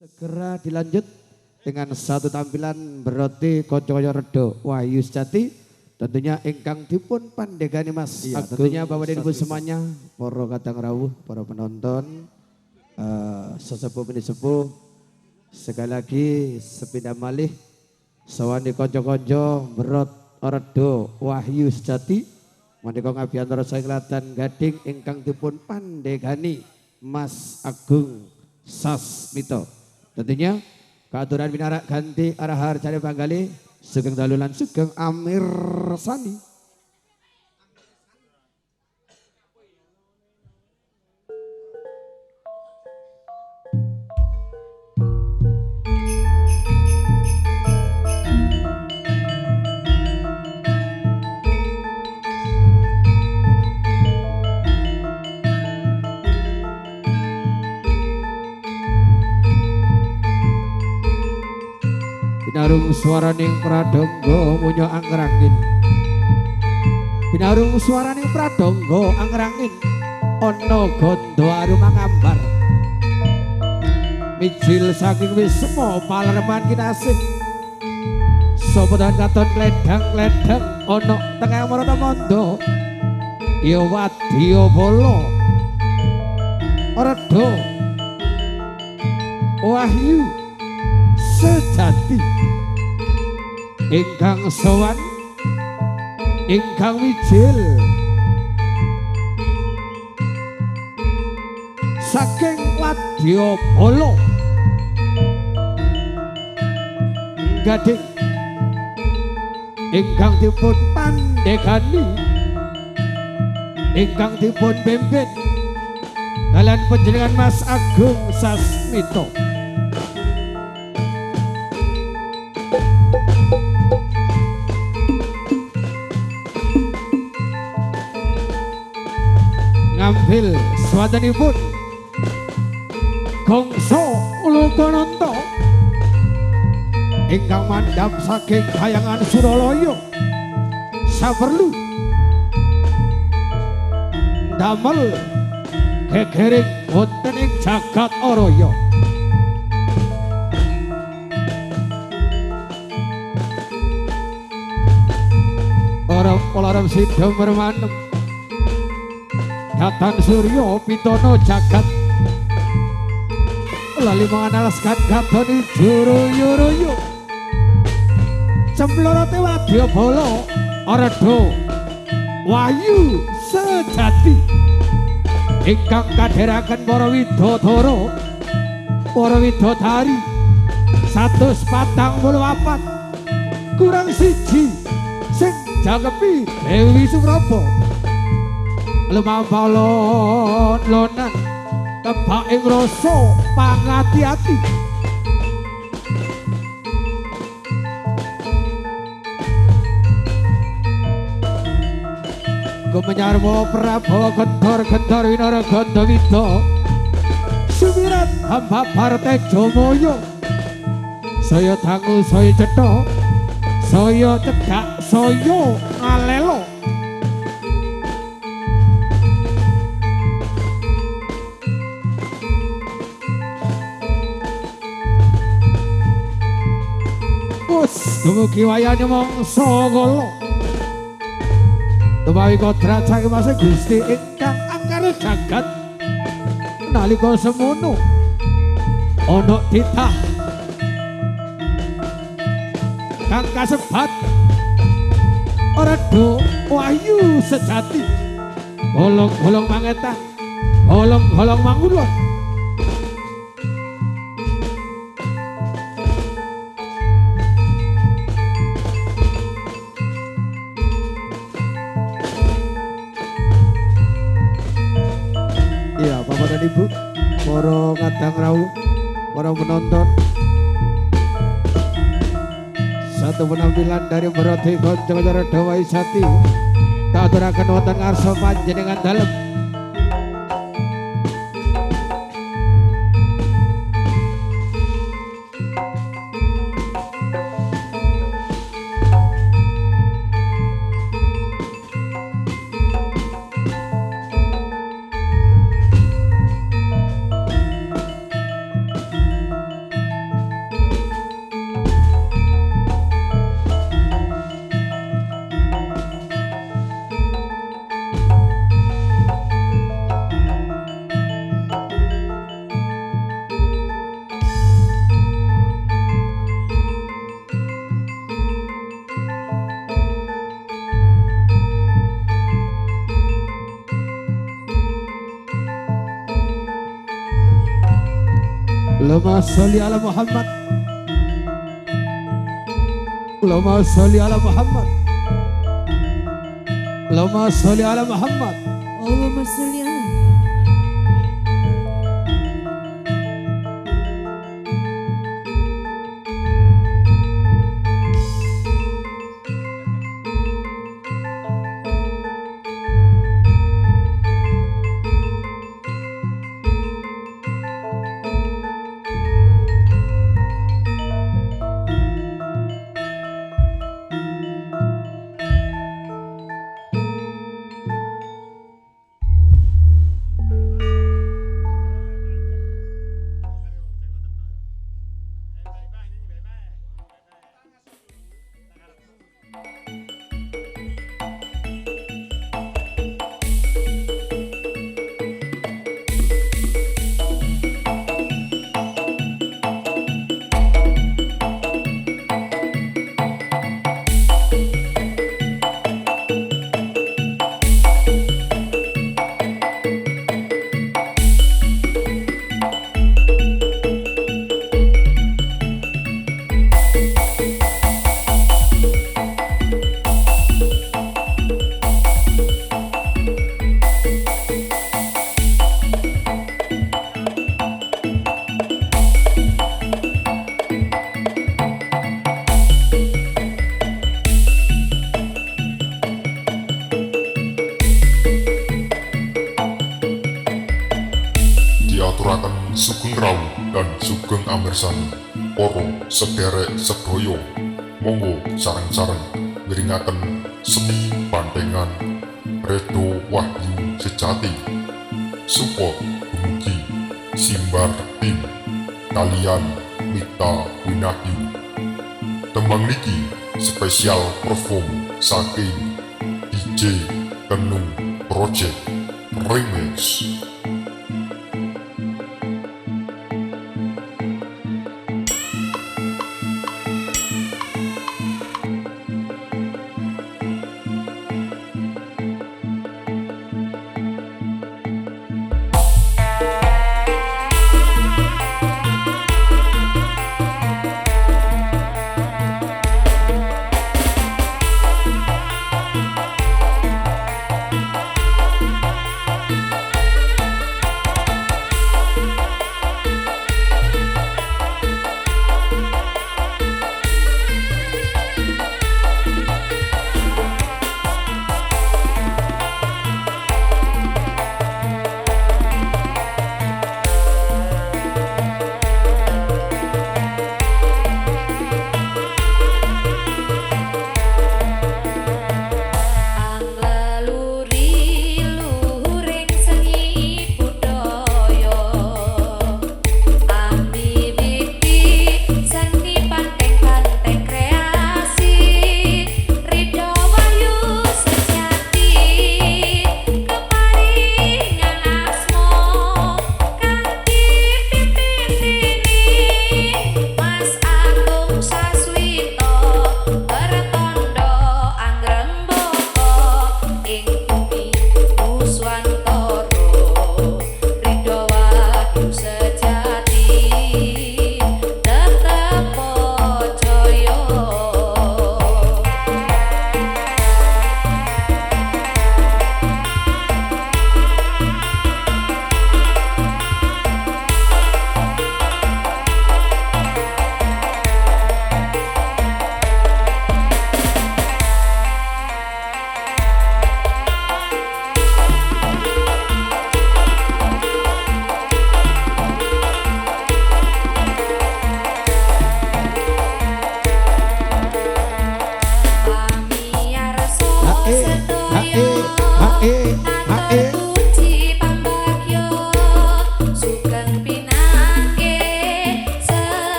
Segera dilanjut dengan satu tampilan berarti Konco-konco Redo Wahyu Sejati. Tentunya ingkang dipun pandegani Mas. Iya, tentunya Bapak dan Ibu semuanya, para kadang rawuh, para penonton, sesepuh sepuh. Sekali lagi sepindah malih sawani konco-konco berot Redo Wahyu Sejati. Menika ngabiantara saya kelihatan gading ingkang dipun pandegani Mas Agung Sasmito. Tentunya keaturan binarak ganti arahar cari panggali Sugeng Dalulan Sugeng Amir Sani. Binarung suaraning pradonggo munyo angrangin. Binarung suaraning pradonggo angrangin. Ono gondo arum angambar. Mijil saking wismo palereman kinasih. Sopodan katon kledang-kledang ono tengah marata mondo. Yo wadya bolo. Redo Wahyu Sejati ingkang sowan ingkang wijil saking wadya bala gading ingkang dipun pandegani ingkang dipun pimpin kalian panjenengan Mas Agung Sasmito. Ngambil swadanipun gongso Ulukononto ingkang mandhap saking Kayangan Suralaya saperlu damel gegering wonten ing jagat araya. Ora polaram sida mermanem Datan Suryo Pitono jagat lali mangalaskan gatoni juru-yuruyu cemplorote wadya bala Redo Wahyu Sejati ingkang kadheraken para widodara para widodari 144 kurang siji sing jagepi Dewi Supraba lemah balon lonan tebak ing rasa pangati-ati Gumenyarwa Prabawa gendor-gendor winara Gandawida sumirat hamba Partejo Moyo saya dangu saya cetha saya cedhak saya ngalelo dumugi wayane mangsa kala tumawi kodrat saking Mas Gusti ingkang angkara jagat nalika semono ana titah kang kasebat Redo Wahyu Sejati bolong-bolong mangetah bolong-bolong mangulon. Iya, Bapak dan Ibu, para kadang rawuh, para penonton, satu penampilan dari berarti Konco-konco Redo Wahyu Sejati kaaturaken wonten ngarsa panjenengan dalem. Allahumma sholli ala Muhammad. Allahumma sholli ala Muhammad. Allahumma sholli ala Muhammad. Allahumma sholli ala diaturaken Sugeng Rawu dan Sugeng Amirsani poro sederek sedoyo monggo sareng-sareng miringaken seni bandengan Redo Wahyu Sejati support dumugi Simbar Tim kalian Mita Winahyu. Tembang niki spesial perform saking DJ Kenung Project Remix.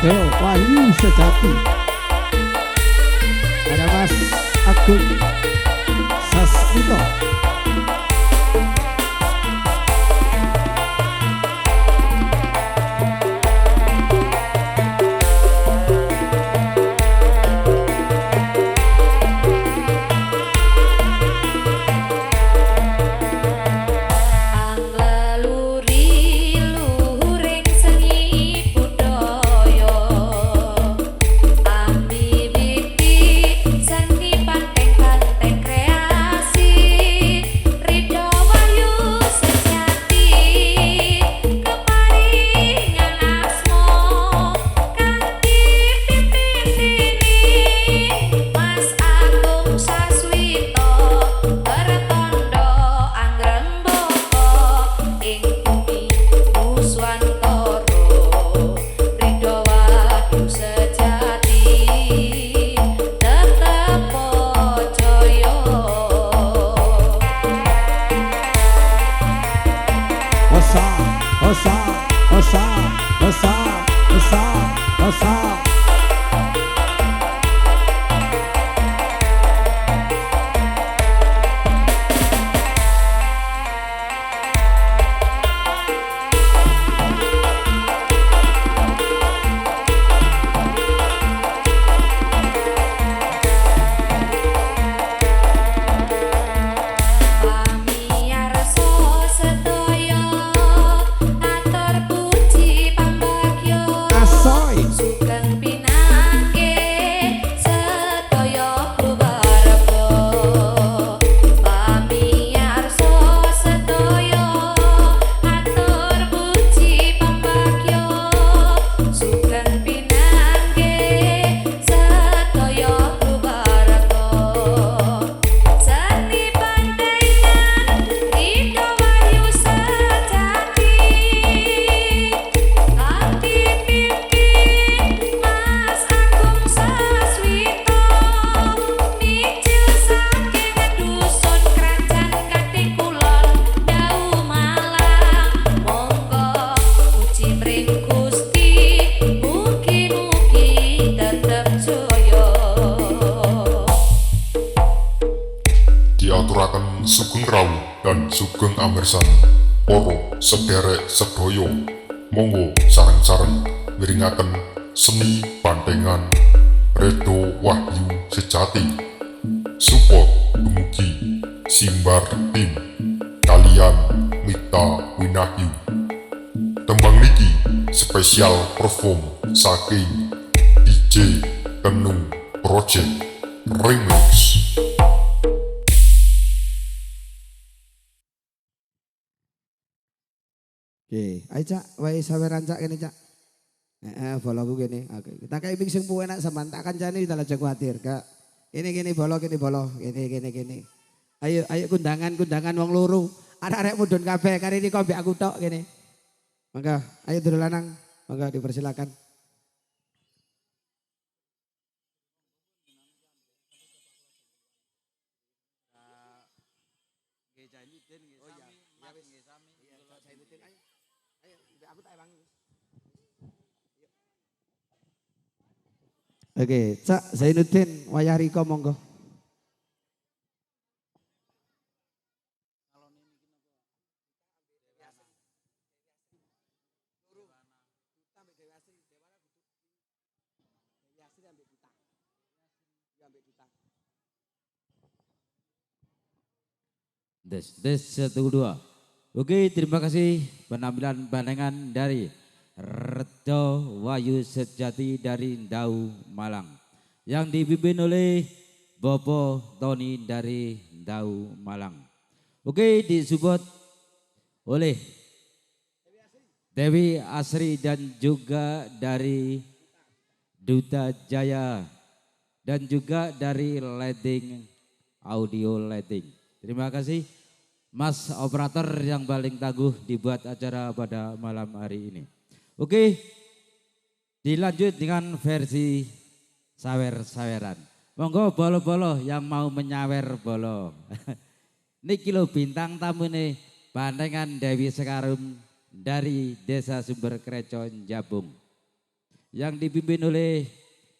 Redo Wahyu Sejati. Ada Mas Agung Sasmito. Diaturaken Sugeng Rawu dan Sugeng Amersan, poro sederek sedoyo, monggo sareng-sareng miringaken seni bantengan Redo Wahyu Sejati. Support dumugi Simbar Tim kalian Mita Winahyu. Tembang niki spesial perform saking DJ Kenung Project Remix. Oke, ayo Cak, wae saweran Cak kene Cak. Boloku kene. Oke, kita kayak sing puwe enak sampean tak kancani dalah aja kuwatir, Kak. Ini bolo, kene. Ayo kundangan wong loro. Arek-arek mudhun kabeh kari ini kok mbek aku tok kene. Mangga, ayo dulu lanang. Mangga dipersilakan. Oke, Cak Zainuddin wayah riko monggo. Des 1 2. Oke, terima kasih penampilan bandengan dari Redo Wahyu Sejati dari Ndau Malang yang dipimpin oleh Bobo Tony dari Ndau Malang. Oke, disupport oleh Dewi Asri dan juga dari Duta Jaya dan juga dari Lighting Audio Lighting. Terima kasih Mas operator yang paling tangguh dibuat acara pada malam hari ini. Oke, dilanjut dengan versi sawer-saweran. Monggo bolo-bolo yang mau menyawer bolo. Niki lho bintang tamu nih, Bandengan Dewi Sekarum dari Desa Sumber Krecon Jabung. yang dipimpin oleh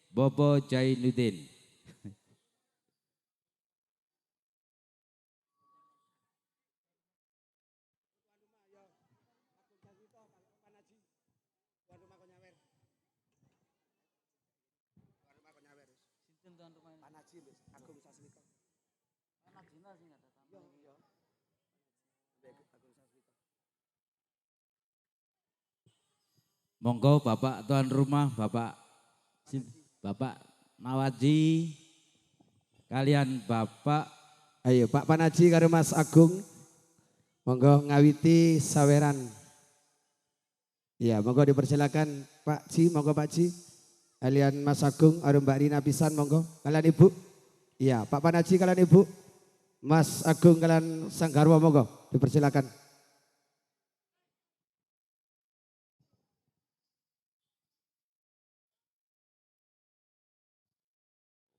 Bobo Jainuddin. Monggo Bapak tuan rumah, Bapak Nawaji, kalian Bapak. Ayo Pak Panaji karo Mas Agung, monggo ngawiti saweran. Iya, monggo dipersilakan Pak Ji, monggo Pak Ji. Kalian Mas Agung, karo Mbak Rina pisan, monggo. Kalian Ibu. Iya, Pak Panaji kalian Ibu. Mas Agung kalian Sanggarwa, monggo dipersilakan.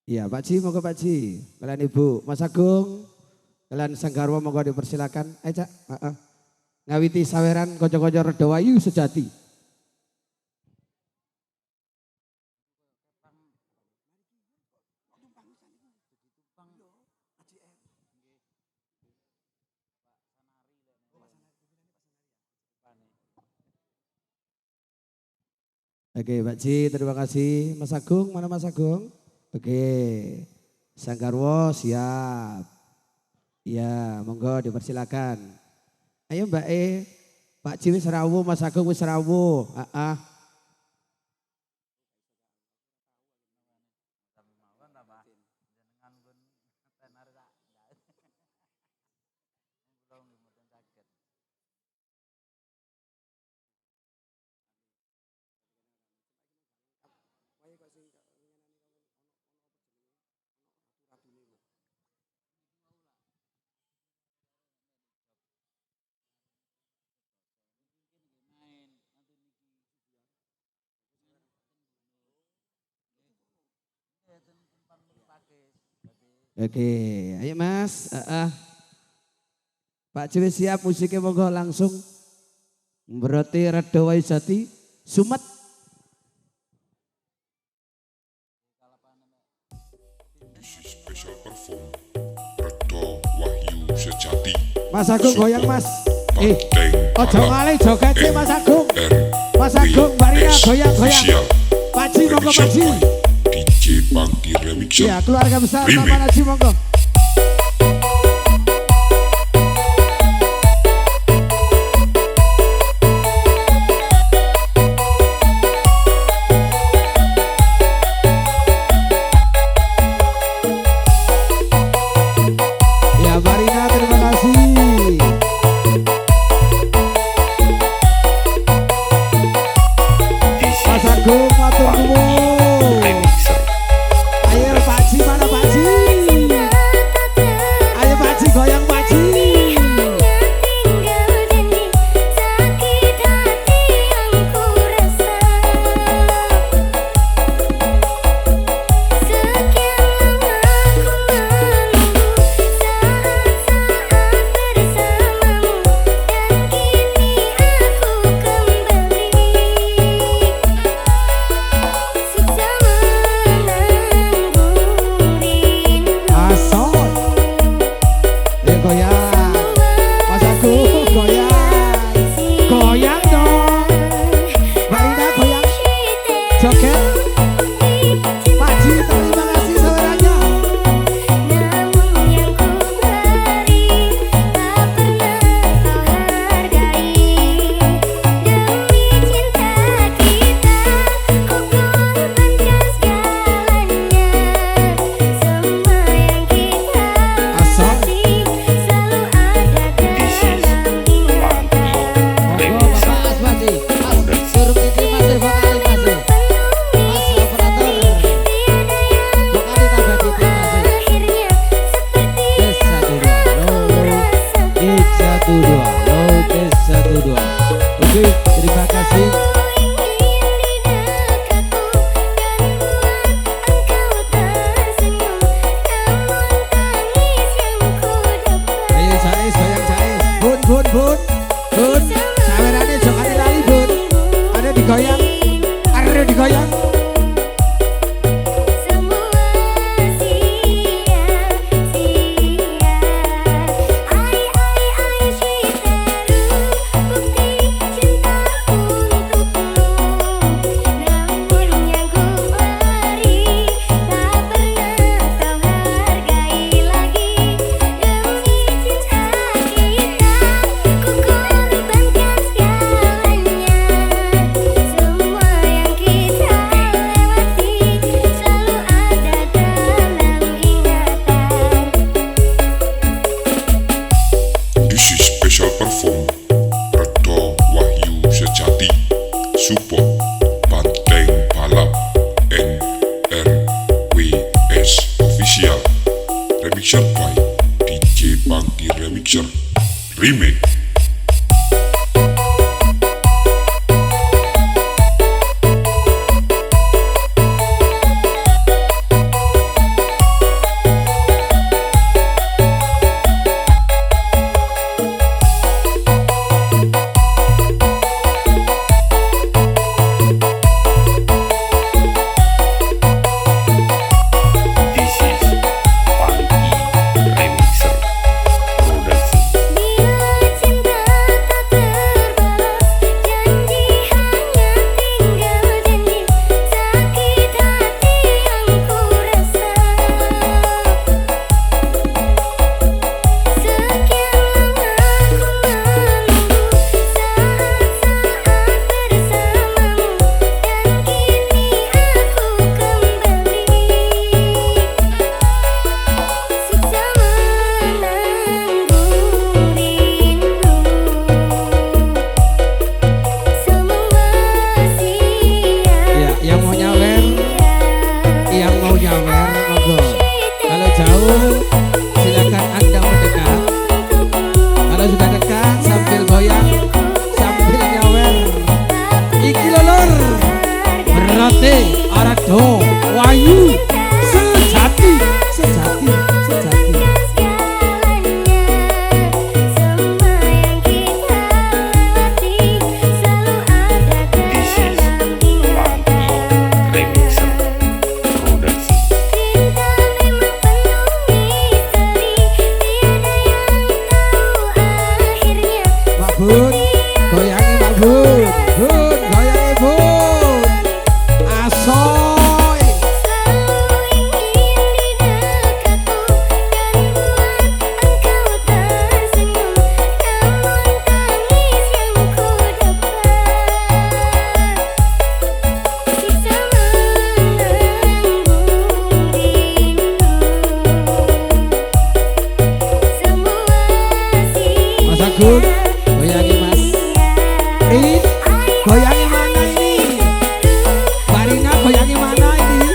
Iya Pak Ji, monggo Pak Ji. Kalian Ibu, Mas Agung, kalian Sanggarwa monggo dipersilakan. Ayo Cak, ngawiti saweran konco-konco Redawayu sejati. Oke Pak Ji, terima kasih. Mas Agung, mana Mas Agung? Oke, Sanggarwo siap. Ya, monggo dipersilakan. Ayo Mbak Pak Ji wis rawuh, Mas Agung wis rawuh. Oke, ayo Mas. Pak Ji siap, musiknya monggo langsung. Berarti Redawayu Jati, Sumet. This is special perform Redawayu Sejati. Mas Agung goyang Mas. Ojo Malang, ngalih joget sih Mas Agung. Mas Agung Barina goyang-goyang. Pak Ji monggo Pak Ji. DJ Pangki Remixer. Iya, keluarga besar Remix. Pak Panaji monggo. Ya Marina, terima kasih. Mas Agung matur nuwun. Ayo Pak Ji, mana Pak Ji? Ayo Pak Ji goyang Pak Ji. Asal. Ayo goyang. Mas Agung goyang. Goyang dong. Marina goyang. Joget. Pak Ji terima kasih sawerannya. Asal. Oke, terima kasih. Ayo Jais, goyang Jais. Bun. Sawerannya jangan lali bun. Ada digoyang. Sejati. Support Banteng Balap NRWS Official. Remixer by DJ Pangki Remixer Remake. Arado Wahyu Sejati, sejati, sejati. Mak Bun, goyangi Mak Bun, Bun, goyangi Bun. Asoy. Mas Agung, goyangi Mas. Rin, goyangi mana ini? Barina goyangi mana ini?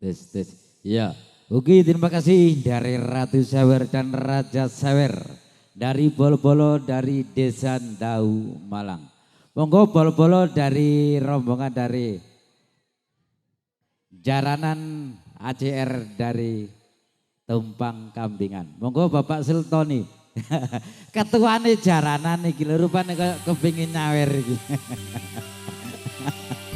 Tes. Ya, oke, terima kasih dari Ratu Sawer dan Raja Sawer dari Bolo-Bolo dari Desa Ndau Malang. Monggo Bolo-Bolo dari rombongan dari Jaranan ACR dari Tumpang Kambingan. Monggo Bapak Sultoni. Ketuane Jaranan iki lho rupane kaya kepengin nyawer iki.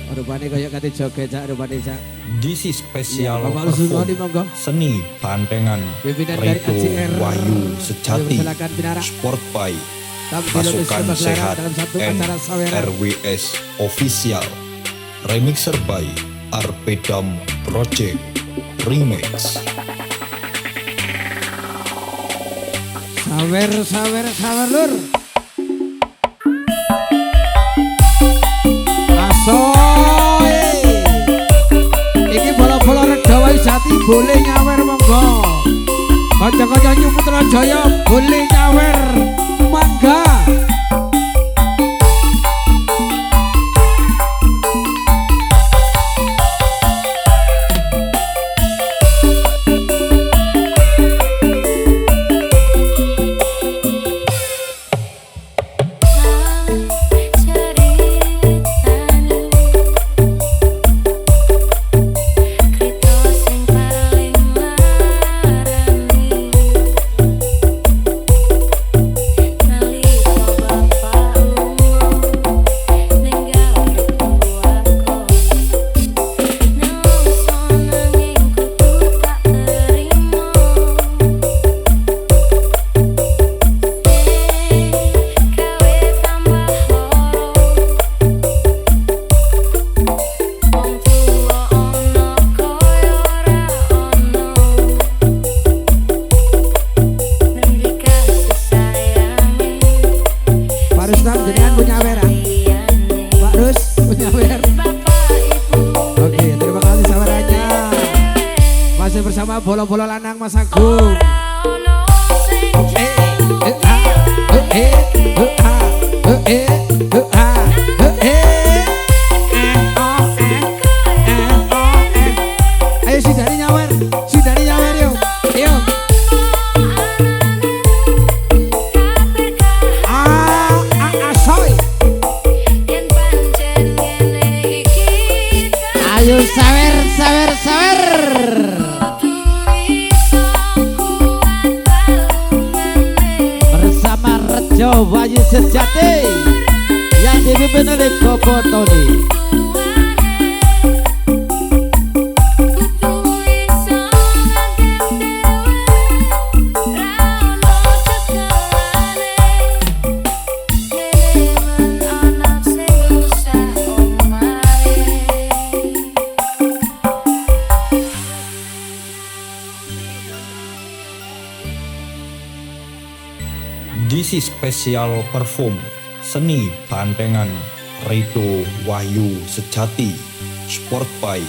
Rupane kaya kate joget cak rupane cak. Disi spesial Bapak Sultoni monggo. seni bantengan Pimpinan dari Reto ACR. Wahyu Sejati Silakan Pinara. Sport by Tampil Pasukan untuk Sehat dalam satu acara saweran. NRWS Official. Remixer by Arpedam Project Remix. Sawer lur. Asoy. Iki bola-bola Reda Wahyu Sejati boleh nyawer monggo. Kanca-kanca New Putra Jaya boleh nyawer. Mangga. Mali bola-bola lanang Mas Agung. Ayo si Dani nyawer yuk. Yuk. Asoy. Ayo sawer. Bersama Rejo Wahyu Sejati yang dipimpin oleh Bobo Tony. This is special perform seni bantengan Rido Wahyu Sejati, sport by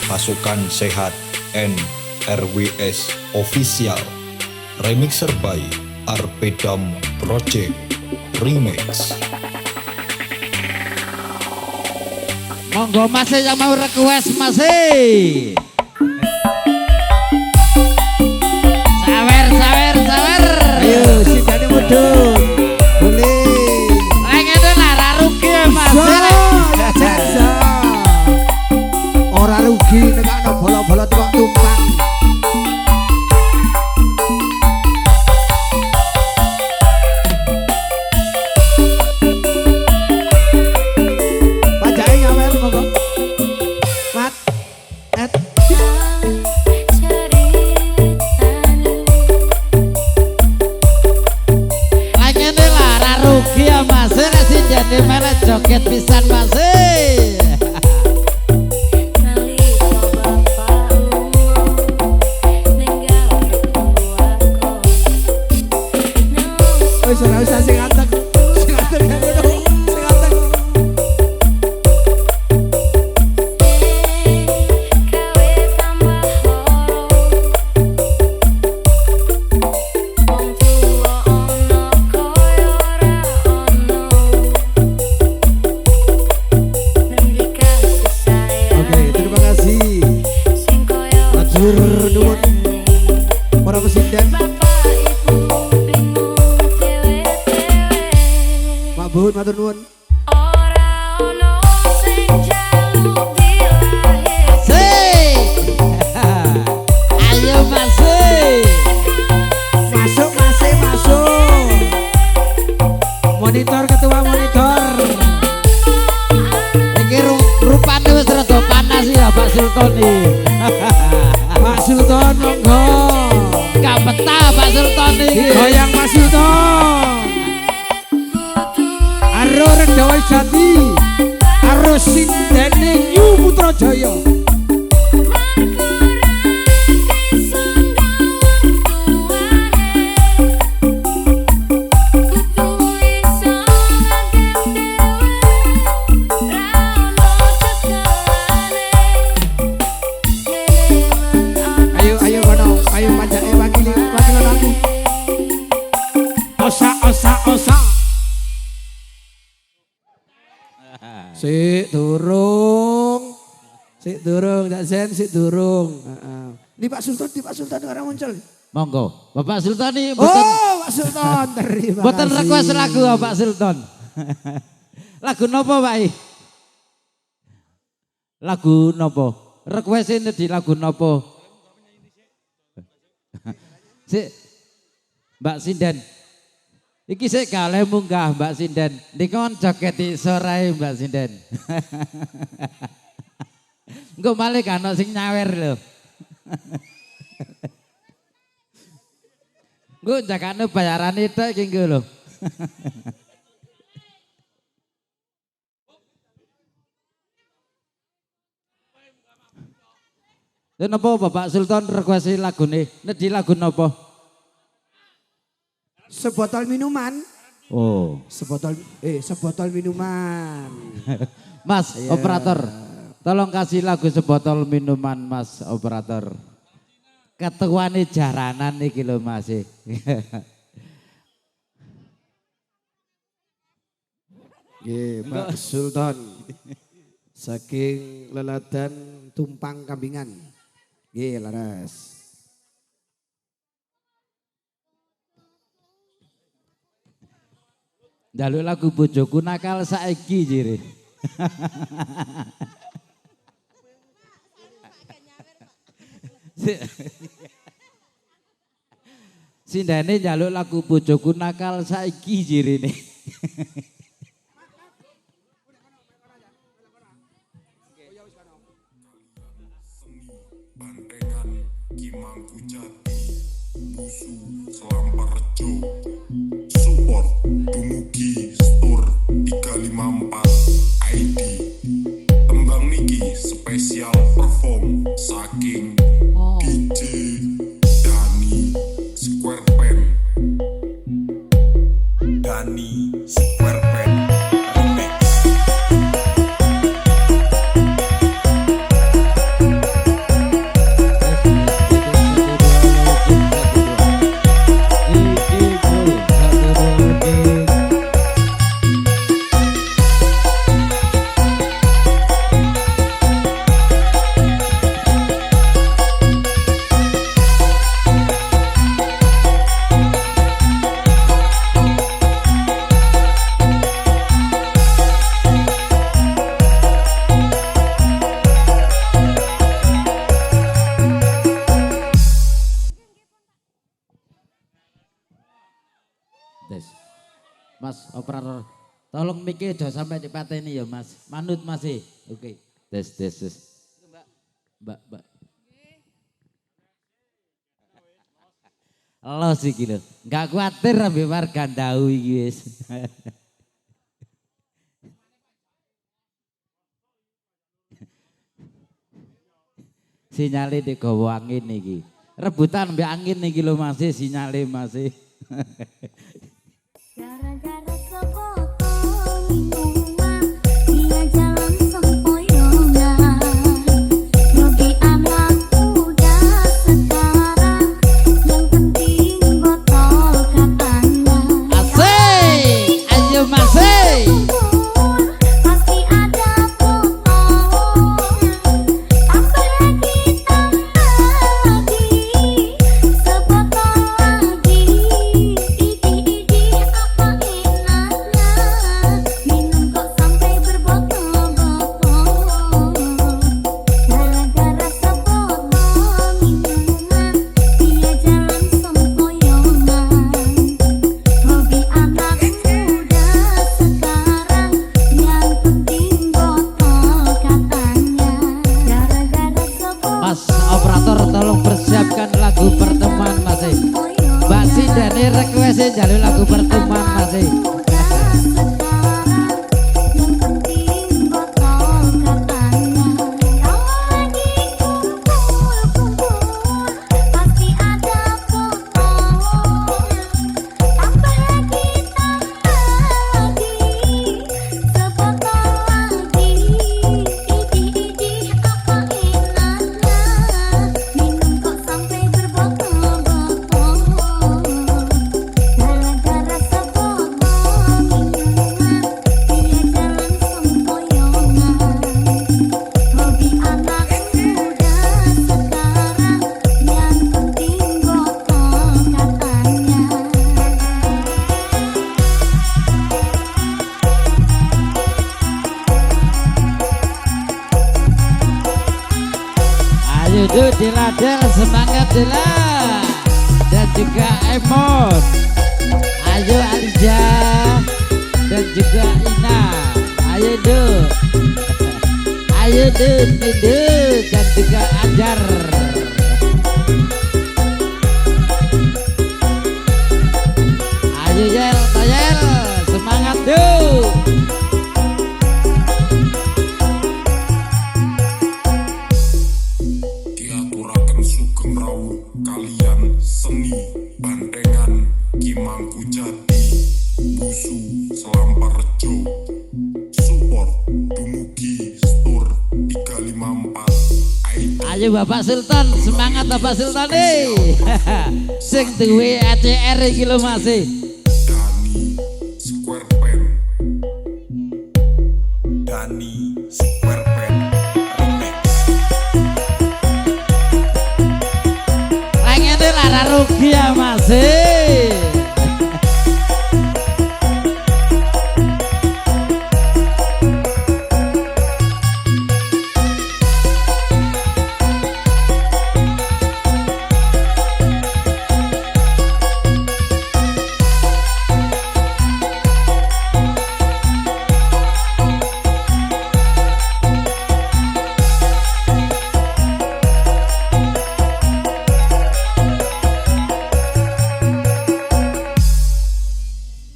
Pasukan Sehat and RWS Official, remixer by Arpedam Project Remix. Monggo masih yang mau request masih. Sawer. Ayo si Dani mudun. Boleh. Pengen lara rugi mas. Jasa. Ora rugi nekakno bola-bola tukang tumpang. Pajake nyawer monggo. Mat. Rugi ya mas, kasih jadi merah joget pisan mas. Wis ora usah sing antek. Nuwun para presiden Pak Bun matur nuwun. Ayo masuk monitor ketua monitor ini rupanya wis rada panas ya Pak Sultan nih. Pak Sultan monggo. Gak betah Pak Sultan iki. Goyang Pak Sultan. Aro Rendawa Jati. Aro Sindene Yu Putrajaya. Ayo majake wakil aku. Osa. Sik durung. Sik durung. Ini Pak Sultan ora muncul. Monggo, Bapak Sultan nih. Pak Sultan, terima kasih. Boten request lagu Pak Sultan. Lagu nopo Pak? Lagu nopo? Request ini di lagu nopo? Si Mbak Sinden, iki sik kalih munggah Mbak Sinden. Nikon joget sore Mbak Sinden. Engko malih kan ono sing nyawer lho. Engko jakane bayarane tok iki engko lho. Lha napa Bapak Sultan request lagune? Nedhi lagu napa? Sebotol minuman. Oh, sebotol minuman. Mas operator, tolong kasih lagu sebotol minuman Mas operator. ketuane jaranan iki lho Mas. Nggih, Pak Sultan. Saking leladan tumpang kambingan. Nggih, laras. Njaluk lagu bojoku nakal saiki jire. Sindane njaluk lagu bojoku nakal saiki jirine. Bantengan Kimangku Jati Busu Selamparjo Support dumugi Stur 354 ID tembang niki spesial perform saking DJ Dani Square Pen Remix. Mas operator, tolong mikir aja sampai dipateni ya Mas. Manut masih. Oke. Tes. Mbak. Lo sih gitu. Enggak khawatir ambek warga ndau iki wis. Sinyale digawa angin iki. Rebutan mbek angin iki lho Mas, sinyale Mas. Gara-gara sepotong minuman, dia jalan sempoyongan. Yogi anak muda sekarang, yang penting botol katanya. Asik, ayo Mas. Pasti ada botol, apalagi tambah lagi, sebotol lagi. Apa enaknya minum kok sampai berbotol-botol. Gara-gara sepotong minuman, dia jalan sempoyongan. Hobi anak muda sekarang, yang penting botol katanya. Gara-gara sepotong Mas operator tolong persiapkan lagu pertemuan Mas. Mbak Sindane request jalur lagu pertemuan Mas. sekarang, yang penting botol katanya. Kalau lagi kumpul-kumpul, pasti ada botol, apalagi tambah lagi, sebotol lagi. Idih apa enaknya minum kok sampai berbotol-botol. Gara-gara sepotong minuman, dia jalan sempoyongan. Hobi anak muda sekarang, yang penting botol katanya. Ayo tuh Diladel, semangat Dila. Dan juga Emon. Ayo Alja. Dan juga Ina. Ayo tuh. Ayo tuh Nindu. Dan juga Anjar. Ayo Yel, Toyel. Semangat tuh. Diaturaken sugeng rawuh kalian seni Bantengan Kimangku Jati Busu Selamparjo Support dumugi Stur 354 ID Ayo Bapak Sultan, semangat Bapak Sultan nih. Sing duwe ACR iki lho Mas. Dani Square Pen Dani Square Pen Remix. Lah ngene lara rugi ya Mas.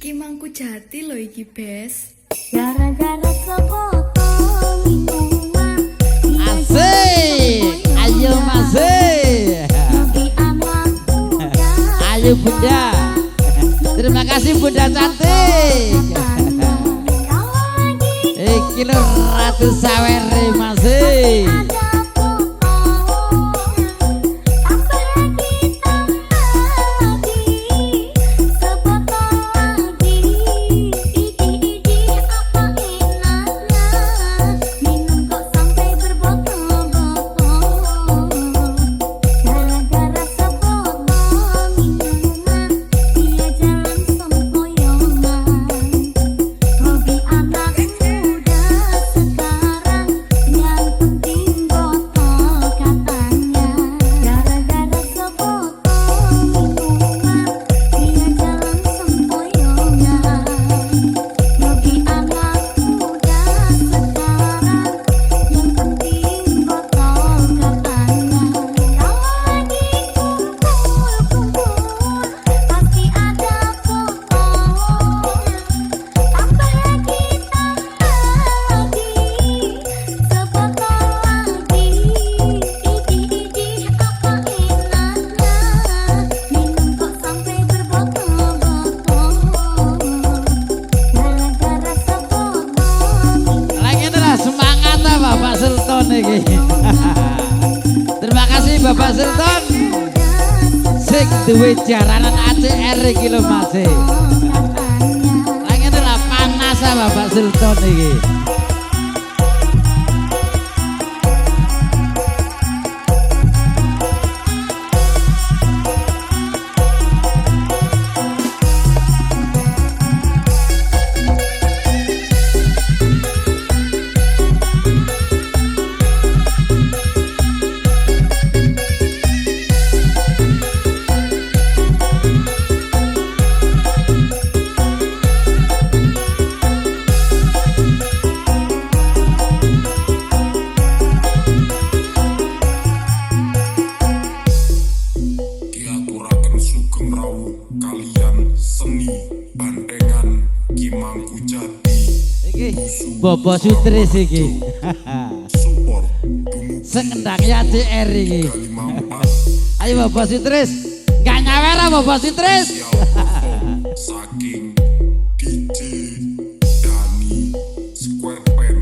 Ki Mangku Jati lho iki, Bes. Gara-gara sebotol minuman dia Asik, ayo Mas. hobi anak muda. Ayo Bunda. Terima kasih Bunda cantik. Iki lho Ratu Sawere Mas. Hobi anak muda sekarang yang penting botol katanya. Gara-gara sebotol minuman dia jalan sempoyongan. Hobi anak muda sekarang yang penting botol katanya. Kalau lagi kumpul-kumpul pasti ada botol. Tambah lagi, sebotol lagi. Idih-idih apa enaknya, minum kok sampai berbotol-botol. Gara-gara sebotol Lah ngene lah semangat lah Bapak Sultan iki. Terima kasih Bapak Sultan. Sing duwe jaranan ACR iki lho Mas. Lah ngene lah panas lah Bapak Sultan iki. Diaturaken sugeng rawuh kalian seni bandengan Kimangku Jati Iki Bobo Sutris iki. support dumugi Sengendangnya ACR iki. 54 Ayo Bobo Sutris. Gak nyawer ah Bobo Sutris. saking DJ Dani Square Pen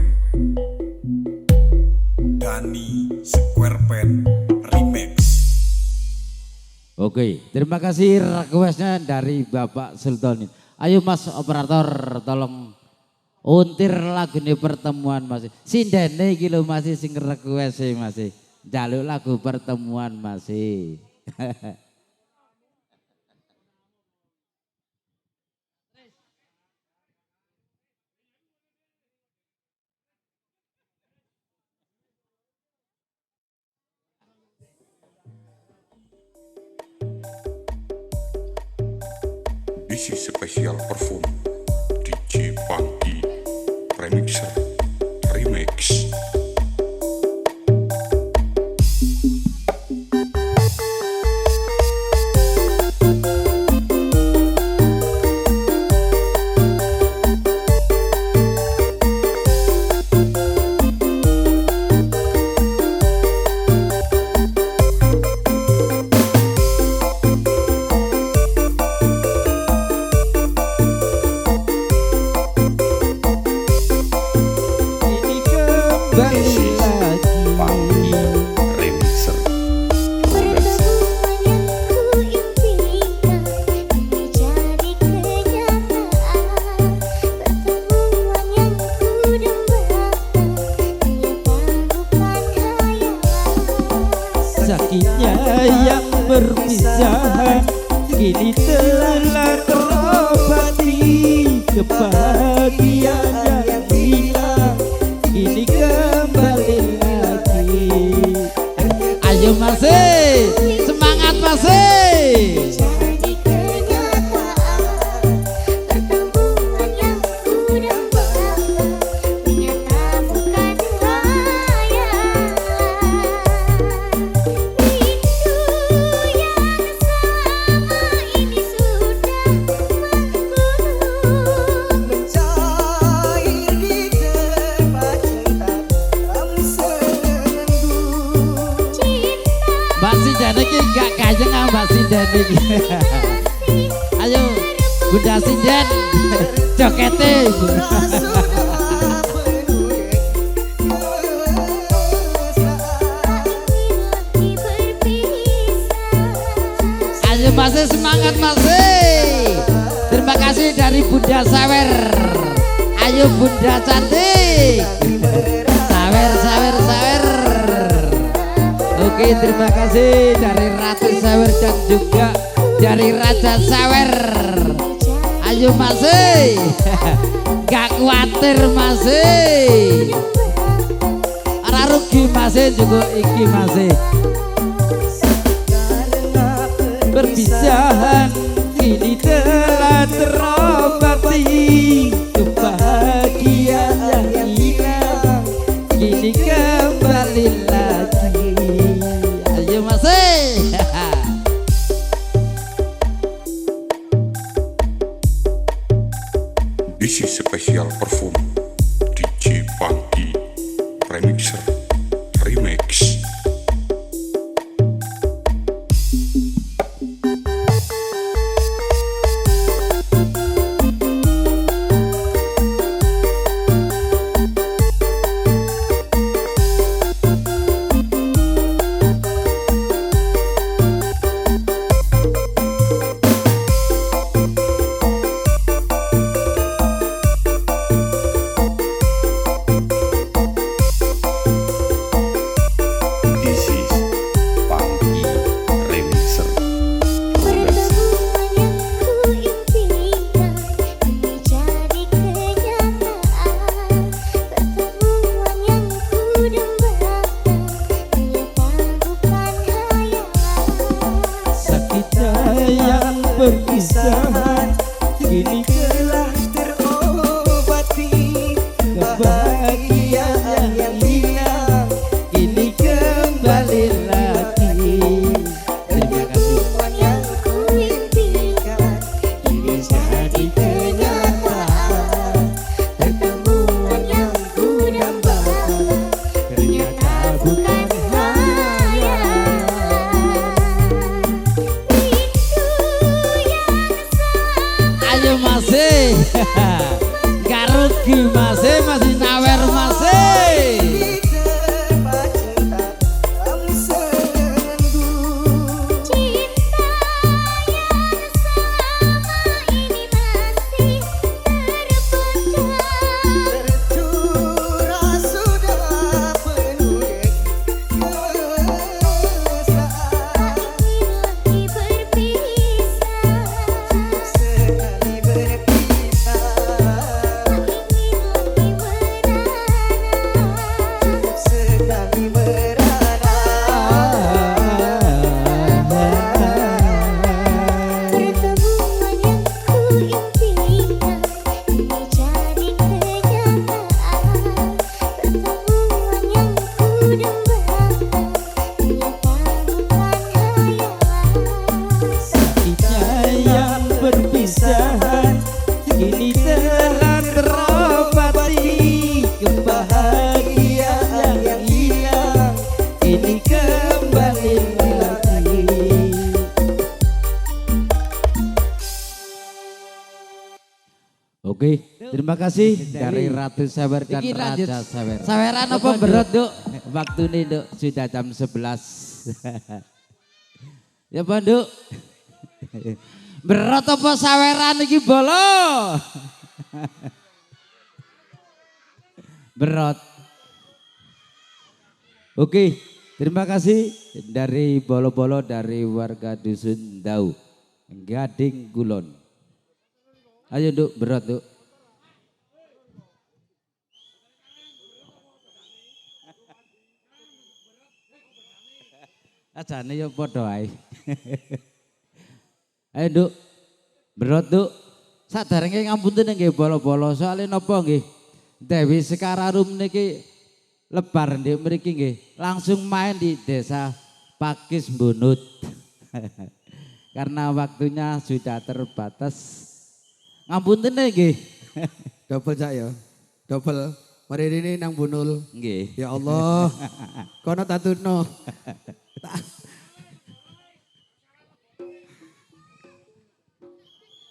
Dani Square Pen Remix. Oke, terima kasih requestnya dari Bapak Sultan. Ayo Mas operator tolong untir lagu ini pertemuan Mas. Sindene iki lho Mas sing request Mas. Jaluk lagu pertemuan Mas. This is special perform DJ Funky Remixer Remix. Ini kembali lagi. Remix. yang perpisahan kini telah terobati, kebahagiaan yang hilang kini kembali lagi. Ayo masih, semangat masih. Jadi kenyataan pertemuan yang ku dambakan ternyata bukan khayalan. Rindu yang selama ini sudah mengurung Mencair di tempat cinta kami sendu. cinta Mbak Sindan ini gak kayang sama Mbak Sindan ini. Ayo Bunda Sindan, jokete. Sudah penuh lagi berpisah. Ayo masih semangat masih. Terima kasih dari Bunda Sawer. Ayo Bunda cantik. Sawer, sawer, sawer. Oke, terima kasih dari Ratu Sawer dan juga dari Raja Sawer. Ayo masih. Gak khawatir masih. Ora rugi masih juga iki masih. Perpisahan kini telah terobati, kebahagiaan yang hilang kini kembali lagi. Ayo masih. This is special perform DJ Pangki Remixer Remix. This is Pangki Remixer Pertemuan yang ku impikan kini jadi kenyataan. Pertemuan yang ku dambakan ternyata bukan khayalan. Sakitnya yang perpisahan kini telah terobati, kebahagiaan yang hilang kini kembali lagi. Terima kasih. Pertemuan yang ku impikan kini jadi kenyataan. Pertemuan yang ku dambakan ternyata bukan khayalan. Rindu yang selama Ayo masih. Gak rugi masih sawer masih. tempat cinta kami sendu. cinta yang selama ini masih terpendam. Tercurah sudah penuh kesesaan. Lagi berpisah. Sekali berpisah, Ingin lagi merana. sekali merana. Pertemuan yang ku impikan kini jadi kenyataan. Pertemuan yang ku dambakan ternyata bukan khayalan. Sakitnya yang perpisahan kini telah terobati, kebahagiaan yang hilang kini kembali lagi. Oke, terima kasih dari Ratu Sawer dan Iki lanjut. Raja Sawer. Saweran apa berot, Duk? Waktu ini, Duk, sudah jam 11. Ya, Pak, Duk. Berat apa saweran iki bolo? Berat. Oke, Terima kasih dari bolo-bolo dari warga Dusun Dau, Gading Kulon. Ayo Duk, berat Duk. Ajane yo padha ae. Ayo Duk, berat Duk. Saderenge ngapunten nggih bolo-bolo soalé napa nggih? Dewi Sekararum niki lebar ndek mriki nggih. Langsung main di Desa Pakis Bunut. Karena waktunya sudah terbatas. Ngapunten nggih. Double cak ya. Double. Mari ini nang bunul. Nggih. Ya Allah. Kono tatuno.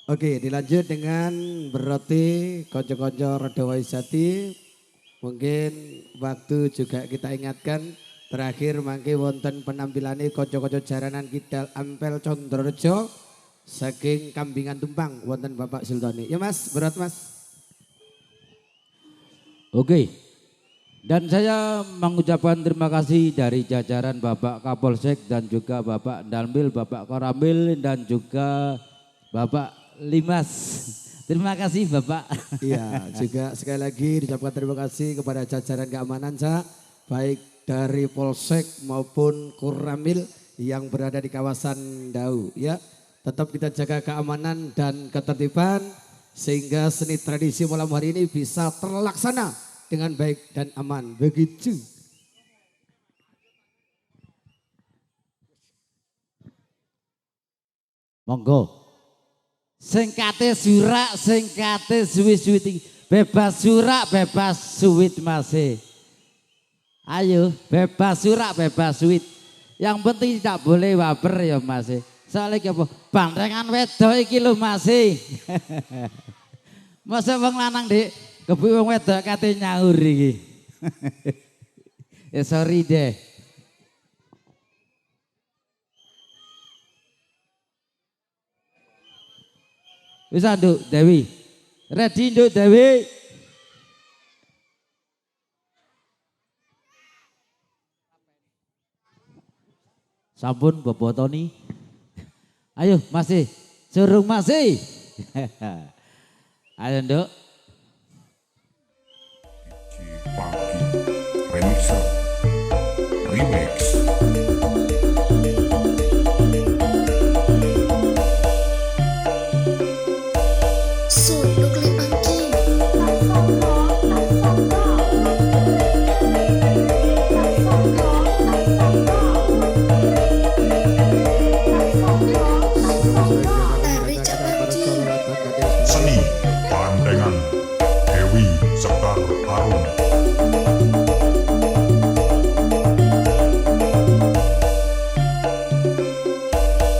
Oke, dilanjut dengan berarti konco-konco Redo Waisati. Mungkin waktu juga kita ingatkan terakhir mangke wonten penampilannya konco-konco jaranan Kidal Ampel Condrorejo saking Kambingan Tumpang wonten Bapak Sultani. Ya Mas, berat Mas. Oke. Dan saya mengucapkan terima kasih dari jajaran Bapak Kapolsek dan juga Bapak Dalmil, Bapak Koramil dan juga Bapak Limas. Terima kasih Bapak. Iya, juga sekali lagi diucapkan terima kasih kepada jajaran keamanan Cak, baik dari Polsek maupun Koramil yang berada di kawasan Dau ya. Tetap kita jaga keamanan dan ketertiban sehingga seni tradisi malam hari ini bisa terlaksana dengan baik dan aman. Begitu. Monggo. Singkate surak, singkate suwit-suwit. Bebas surak, bebas suwit masih. Ayo, bebas surak, bebas suwit. Yang penting tidak boleh baper ya masih. Soalnya apa? Bandengan wedok iki lho masih. Masa wong lanang Dik, kebu wong wedok kate nyaur iki. Ya sorry deh. Bisa Nduk Dewi. Ready Nduk Dewi. Sampun Bapak Tony. Ayo masih. Surung masih. Ayo Nduk. DJ Pangki Remixer Remix. Sunduk lepaki. Tarik capati. Seni Pandengan Dewi Sekar Harum.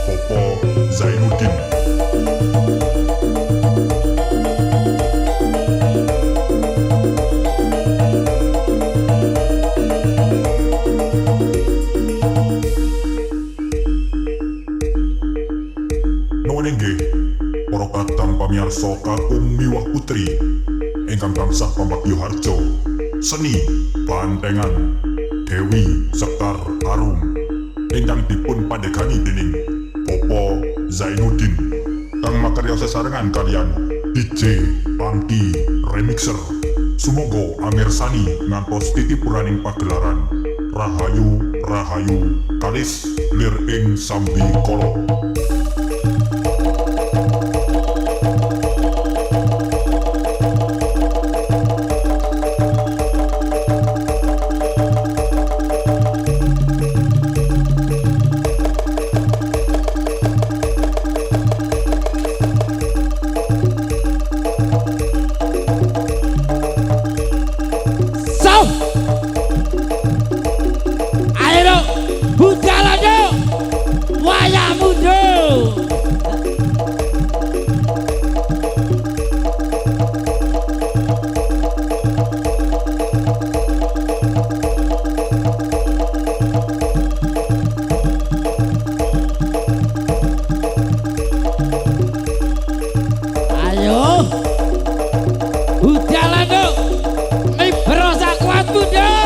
Popo Zainuddin. Nuwun inggih para kadang pamirsa kakung miwah putri ingkang tansah pambagyo harjo seni Bandengan Dewi Sekar Harum ingkang dipun pandegani dening Popo Zainuddin kang makarya sesarengan kalian DJ Pangki Remixer. Sumangga amirsani ngantos titipuraning pagelaran Rahayu Rahayu kalis lir ing sambi kala. So. Ayo Nduk. Budal Nduk. Wayahmu Nduk. Ayo. Budal Nduk. Mibro sak kuatmu Nduk.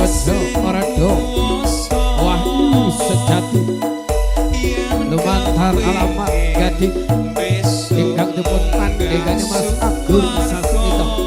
Kojo Orado Wahyu Sejati lumantar alamat Gading ingkang dipun pandegani Mas Agung Sasmito.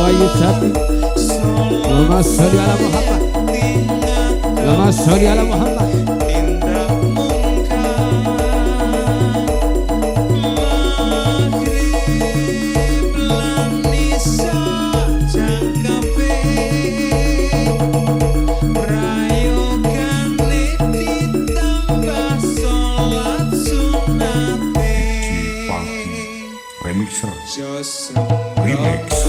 Wahyu Jati. Allahumma sholli ala Muhammad. Allahumma sholli ala Muhammad. Remixer Remix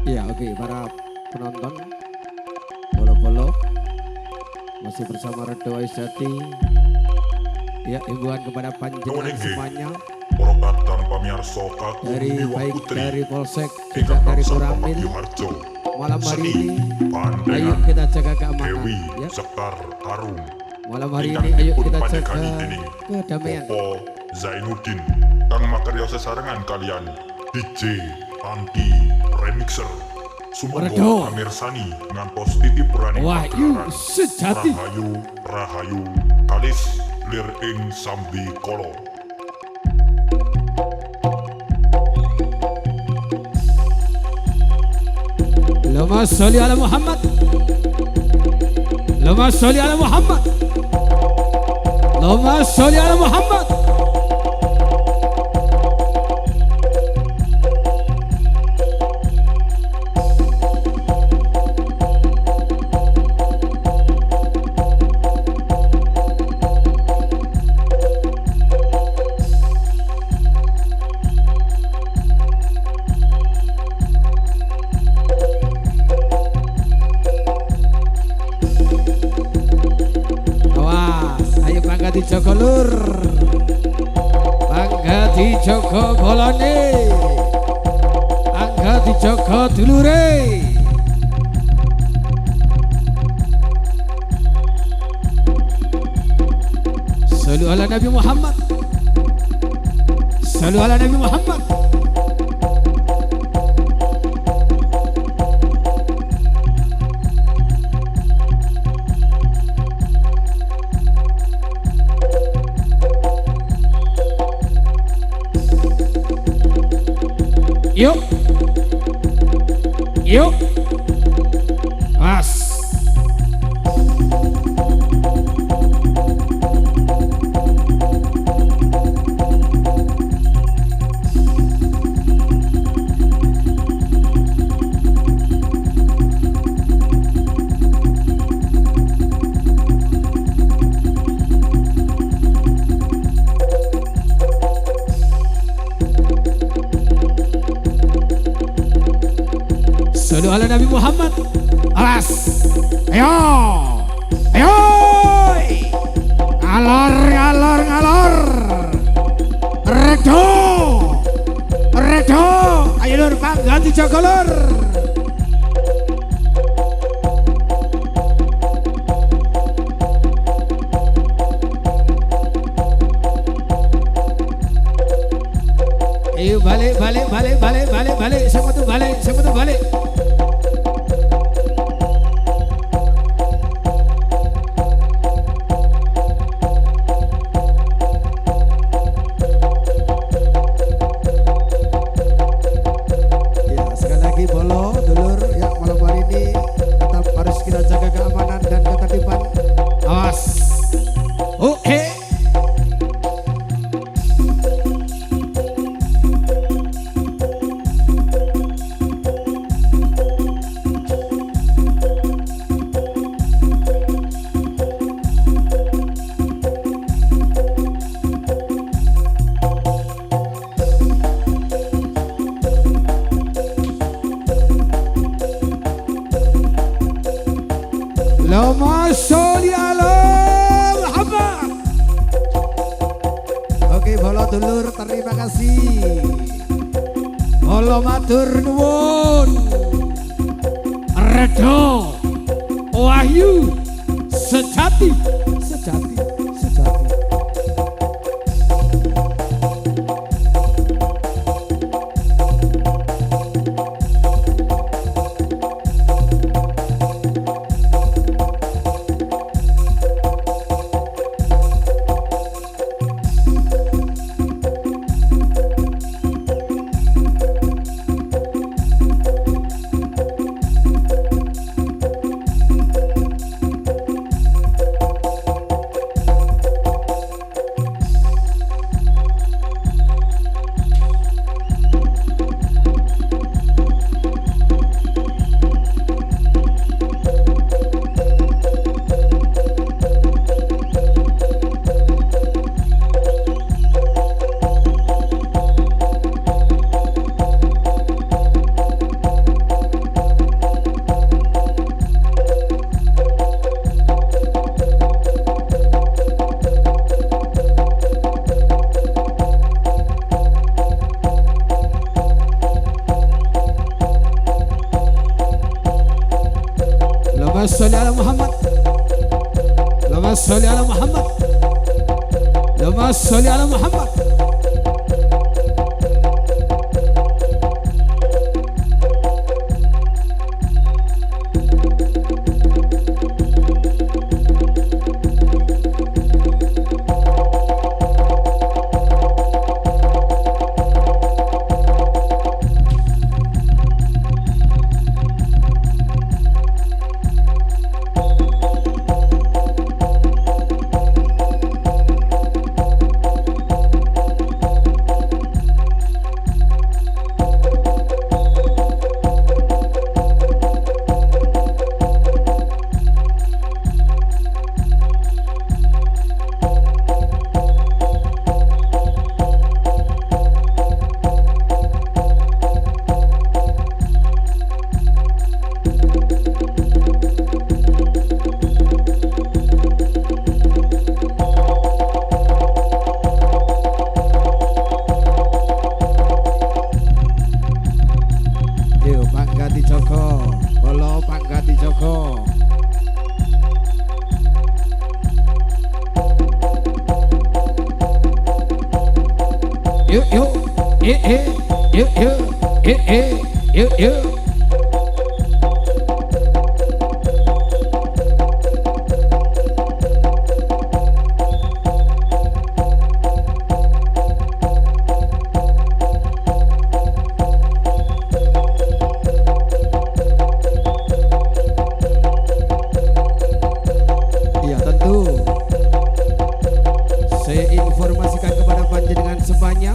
Ya oke, para penonton Bolo-bolo masih bersama Redo Aisati. Ya, himbauan kepada panjenengan semuanya Orokatan pamirsa dari kakung baik Putri dari Polsek juga ingkang dari tansah Koramil. pamanggiharjo Malam hari seni ini ayo pandengan kita jaga keamanan Dewi ya. Sekar Harum Malam hari ingkang ini ayo dipun kita jaga pandegani dening kedamaian. Popo Zainuddin kang makarya sesarengan kalian DJ Anti Remixer Sumangga Redo. amirsani ngantos titip puraning Wahyu pagelaran. sejati. Rahayu Rahayu kalis lir ing sambi kolo. Allahumma sholli ala Muhammad. Allahumma sholli ala Muhammad. Allahumma sholli ala Muhammad. Awas, ayo bangga di Joko Lur. Bangga di Joko Bolone. Bangga di Joko Dulure. Salu ala Nabi Muhammad. Salu ala Nabi Muhammad. Yuk. Yuk. Mas. Salu ala Nabi Muhammad. Alas. Ayo. Ayo. Ngalor, ngalor, ngalor. Redo. Redo. Ayo lur, bangga di Joko Lur. Ayo balik, balik, balik, balik, balik, balik. Semua tuh balik, semua tuh balik. Ya, sekali lagi Bolo, dulur, ya malam hari ini tetap harus kita jaga keamanan dan ketertiban. Awas. Oke. Allahumma sholli ala Muhammad. Oke Bolo dulur, terima kasih. Bolo matur nuwun. Redo Wahyu sejati. Sejati, sejati. Allahumma sholli ala Muhammad. Allahumma sholli ala Muhammad. Allahumma sholli ala Muhammad. Yuk. Iya tentu. Saya informasikan kepada panjenengan semuanya.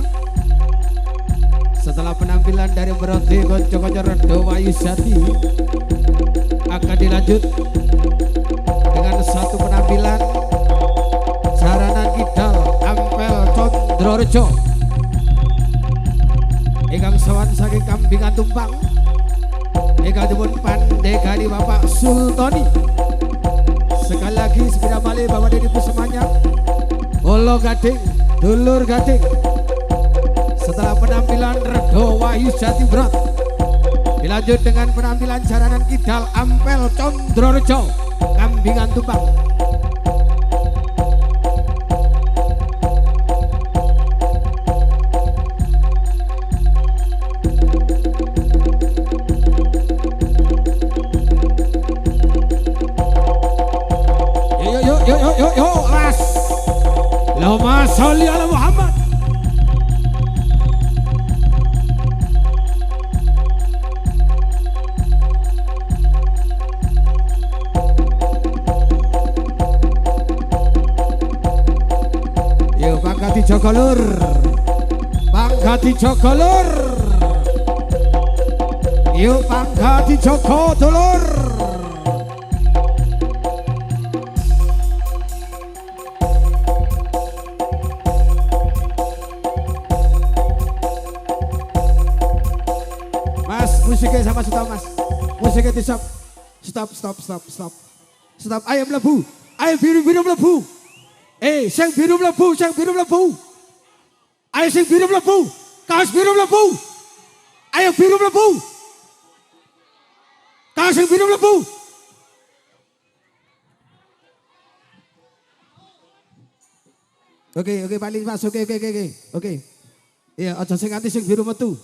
Setelah penampilan dari Beroti Konco-Konco Redo Wayu Jati akan dilanjut dengan satu penampilan Jaranan Kidal Ampel Condrorejo ingkang sawan saking Kambingan Tumpang ingkang dipun pandegani Bapak Sultoni. Sekali lagi sepeda malih Bapak dan Ibu semuanya, Olo Gading, Dulur Gading. Setelah penampilan Redo Wayu Jati Brot dilanjut dengan penampilan Jaranan Kidal Ampel Condrorejo Kambingan Tumpang. Yuk, las. Allahumma sholli ala Muhammad. Pangkati Jogolur, Pangkati Jogolur, yuk Pangkati Jogodulur. Mas, musiknya sama stop mas, musiknya di stop, stop, ayo melebu, ayo biru melebu. Sing biru mlebu. Ayo sing biru mlebu. Kaos biru mlebu. Ayo biru mlebu. Kaos sing biru mlebu. Oke, paling Mas. Oke. Iya, aja sing nganti sing biru metu.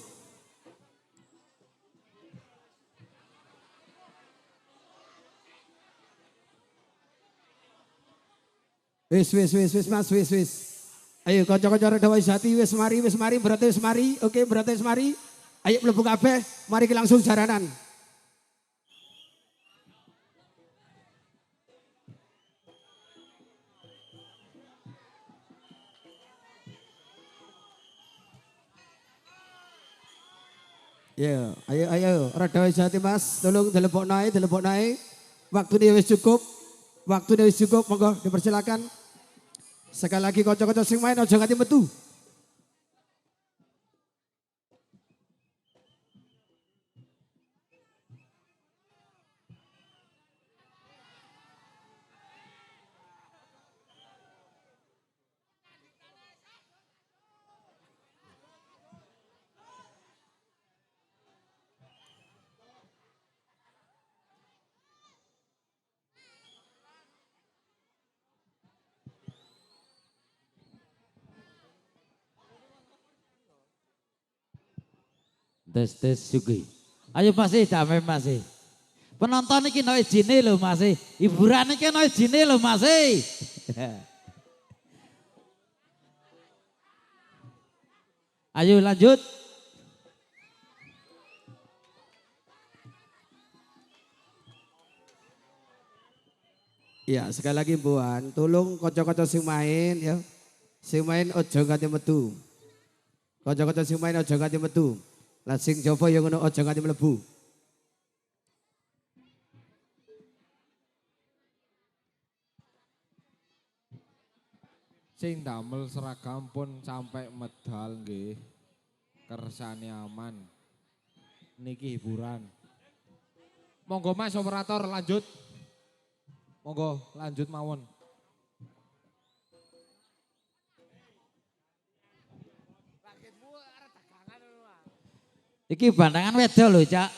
Wis mas. Ayo kanca-kanca Redo Wayu Jati wis mari berarti wis mari. Oke, berarti wis mari. Ayo mlebu kabeh, mari ki langsung jaranan. Ya, ayo Redo Wayu Jati Mas, tolong dilebok naik. Waktunya wis cukup, monggo dipersilakan. Sekali lagi kanca-kanca sing main aja nganti metu. Tes Sugi. Ayo masih damai masih. Penonton iki no izine lho masih. Hiburan iki no izine lho masih. Ayo lanjut. Ya sekali lagi Buan, tolong kocok-kocok sing main ya. Sing main ojo nganti metu. Kocok-kocok sing main ojo nganti metu. Lah sing jopo ya ngono ojo nganti mlebu. Sing damel seragam pun sampai medal nggih. Kersane aman. Niki hiburan. Monggo Mas operator lanjut. Monggo lanjut mawon. Iki bandangan wedo lho, Cak.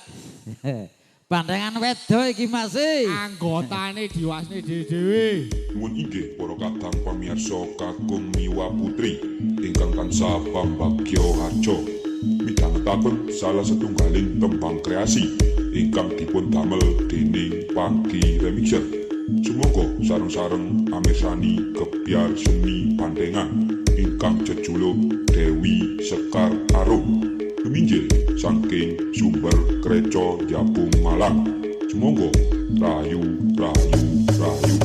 Bandangan wedo iki masih. Anggotane diwasne dhewe-dhewe. Nuwun inggih para kadang pamirsa kakung Miwa Putri ingkang tansah pambagya harja midhangetaken salah setunggaling tembang kreasi ingkang dipun damel dening Pagi Remixer. Sumangga sareng-sareng amirsani Gebyar Seni Bandengan ingkang jejuluk Dewi Sekar Arum. Keminjil saking Sumber Kreco Japung Malang. Sumangga rayu rayu rayu.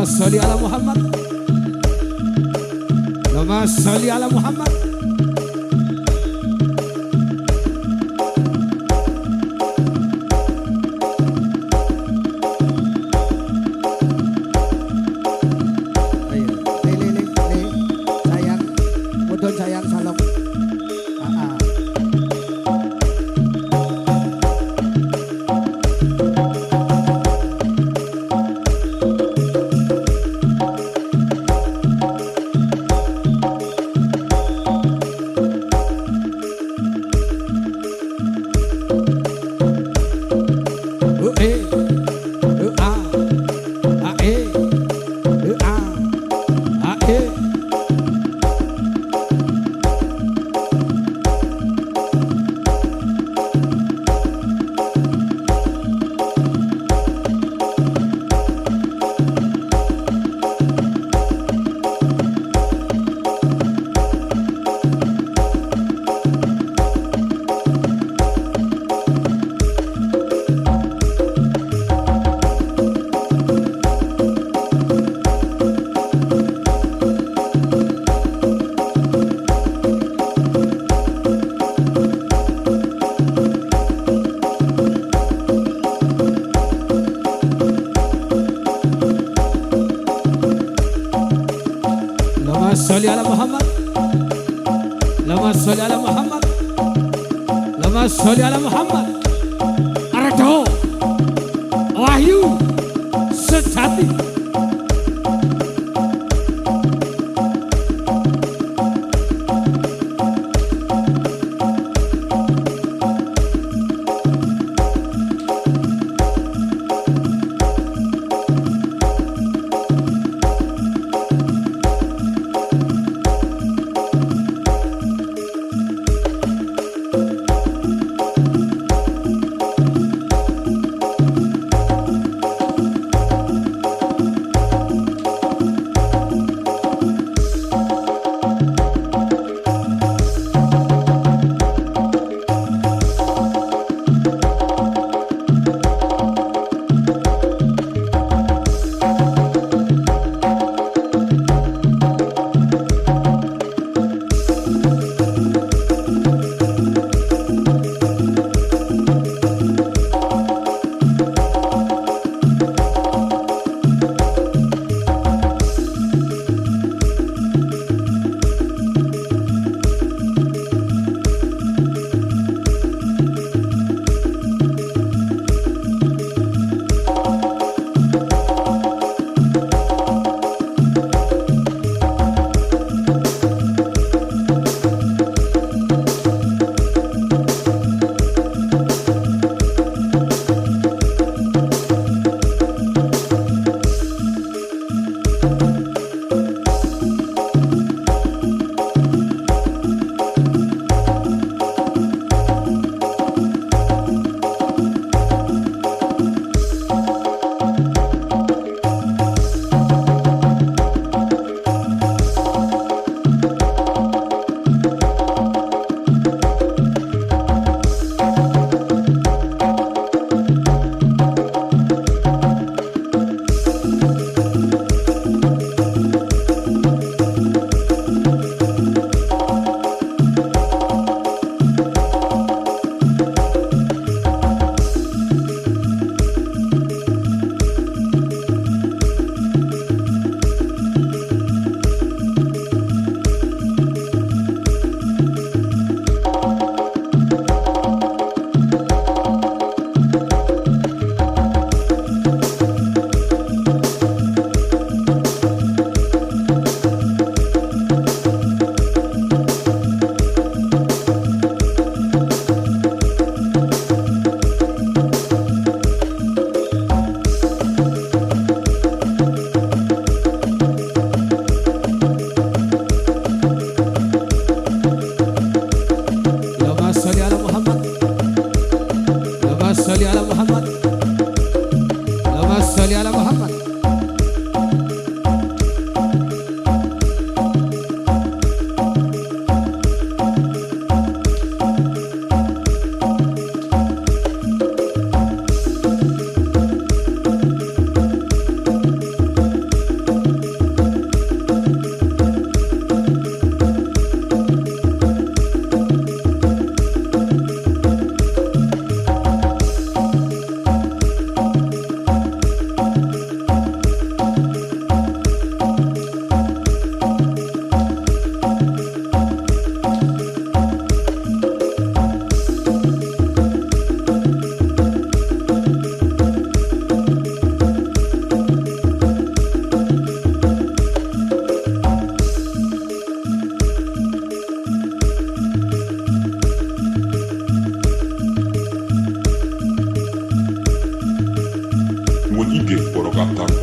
Sholli ala Muhammad. Allahumma sholli ala Muhammad. Ayo, le, sayang, mudun sayang salam. Allahumma sholli ala Muhammad. Allahumma sholli ala Muhammad. Redo Wahyu Sejati.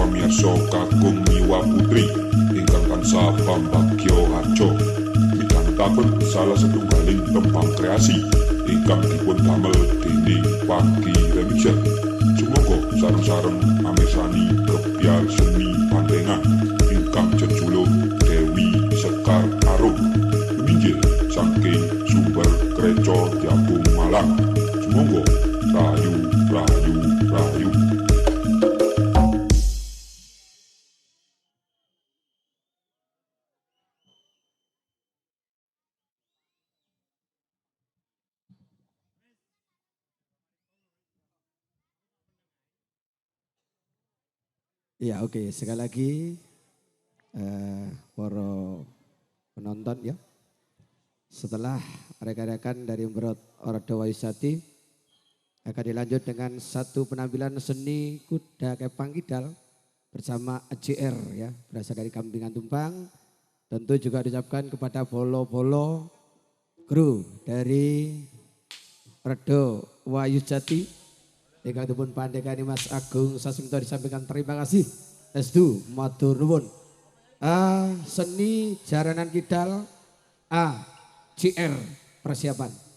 pamirsa kakung miwa putri ingkang tansah pambagya harja midhangetaken salah setunggaling tembang kreasi ingkang dipun damel dening Pagi Remixer. Semoga sareng-sareng amirsani kebyar seni pantengan ingkang jejuluk Dewi Sekar Arum minggil saking sumber Kreco Diapung Malang. Semoga rayu rayu rayu. Ya oke, sekali lagi para penonton ya. Setelah rekan-rekan dari Mberot Ordo Wahyusjati akan dilanjut dengan satu penampilan seni kuda kepang kidal bersama AJR ya, berasal dari Kampingan Tumpang. Tentu juga diucapkan kepada bolo-bolo kru dari Ordo Wahyusjati. Ingkang dipun pandegani Mas Agung Sasmito disampaikan terima kasih. Estu matur nuwun. Seni jaranan kidal AJR persiapan.